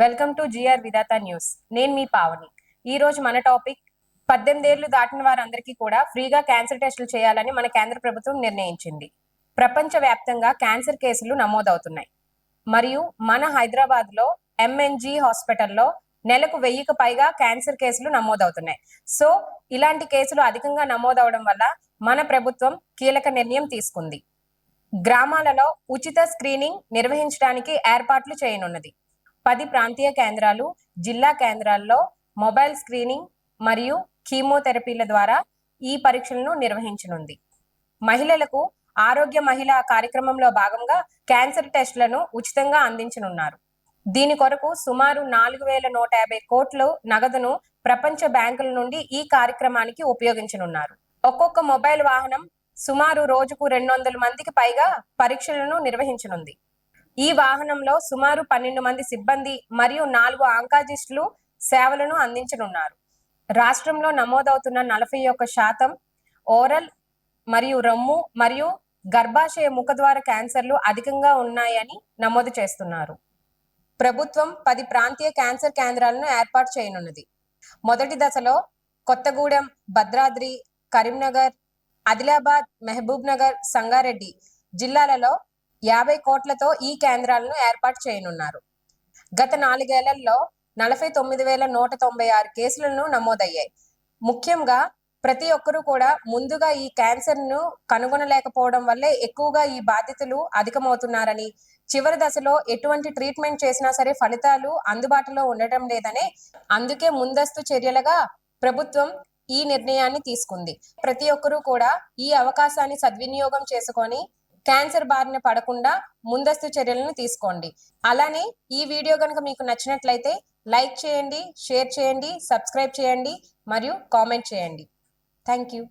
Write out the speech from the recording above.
Welcome to GR Vidhatha news. నేను మీ పావని. ఈ రోజు మన టాపిక్ 18 ఏళ్లు దాటిన వారందరికీ కూడా ఫ్రీగా క్యాన్సర్ టెస్టులు చేయాలని మన కేంద్ర ప్రభుత్వం నిర్ణయించింది. ప్రపంచవ్యాప్తంగా క్యాన్సర్ కేసులు నమోదవుతున్నాయి. మరియు మన హైదరాబాద్ లో ఎంఎన్జీ హాస్పిటల్లో నెలకు 1000కు పైగా క్యాన్సర్ కేసులు నమోదవుతున్నాయి. సో ఇలాంటి కేసులు అధికంగా నమోదవడం వల్ల మన ప్రభుత్వం కీలక నిర్ణయం తీసుకుంది. గ్రామాలలో ఉచిత స్క్రీనింగ్ నిర్వహించడానికి ఏర్పాట్లు చేయనున్నది. 10 ప్రాంతీయ కేంద్రాలు, జిల్లా కేంద్రాల్లో మొబైల్ స్క్రీనింగ్ మరియు కీమోథెరపీల ద్వారా ఈ పరీక్షలను నిర్వహించనుంది. మహిళలకు ఆరోగ్య మహిళా కార్యక్రమంలో భాగంగా క్యాన్సర్ టెస్టులను ఉచితంగా అందించనున్నారు. దీని కొరకు సుమారు 4150 కోట్ల నగదును ప్రపంచ బ్యాంకుల నుండి ఈ కార్యక్రమానికి ఉపయోగించనున్నారు. ఒక్కొక్క మొబైల్ వాహనం సుమారు రోజుకు 200 మందికి పైగా పరీక్షలను నిర్వహించనుంది. ఈ వాహనంలో సుమారు 12 మంది సిబ్బంది మరియు 4 ఆంకాలజిస్టులు సేవలను అందించనున్నారు. రాష్ట్రంలో నమోదవుతున్న 41% ఓరల్ మరియు రొమ్ము మరియు గర్భాశయ ముఖద్వార క్యాన్సర్లు అధికంగా ఉన్నాయని నమోదు చేస్తున్నారు. ప్రభుత్వం 10 ప్రాంతీయ క్యాన్సర్ కేంద్రాలను ఏర్పాటు చేయనున్నది. మొదటి దశలో కొత్తగూడెం, భద్రాద్రి, కరీంనగర్, ఆదిలాబాద్, మహబూబ్ నగర్, సంగారెడ్డి జిల్లాలలో 50 కోట్లతో ఈ కేంద్రాలను ఏర్పాటు చేయనున్నారు. గత 4 ఏళ్లలో 49,196 కేసులను నమోదయ్యాయి. ముఖ్యంగా ప్రతి ఒక్కరూ కూడా ముందుగా ఈ క్యాన్సర్ ను కనుగొనలేకపోవడం వల్లే ఎక్కువగా ఈ బాధితులు అధికమవుతున్నారని, చివరి దశలో ఎటువంటి ట్రీట్మెంట్ చేసినా సరే ఫలితాలు అందుబాటులో ఉండటం లేదని, అందుకే ముందస్తు చర్యలుగా ప్రభుత్వం ఈ నిర్ణయాన్ని తీసుకుంది. ప్రతి ఒక్కరూ కూడా ఈ అవకాశాన్ని సద్వినియోగం చేసుకొని క్యాన్సర్ బారిన పడకుండా ముందస్తు చర్యలను తీసుకోండి. అలానే ఈ వీడియో కనుక మీకు నచ్చినట్లయితే లైక్ చేయండి, షేర్ చేయండి, సబ్స్క్రైబ్ చేయండి మరియు కామెంట్ చేయండి. Thank you.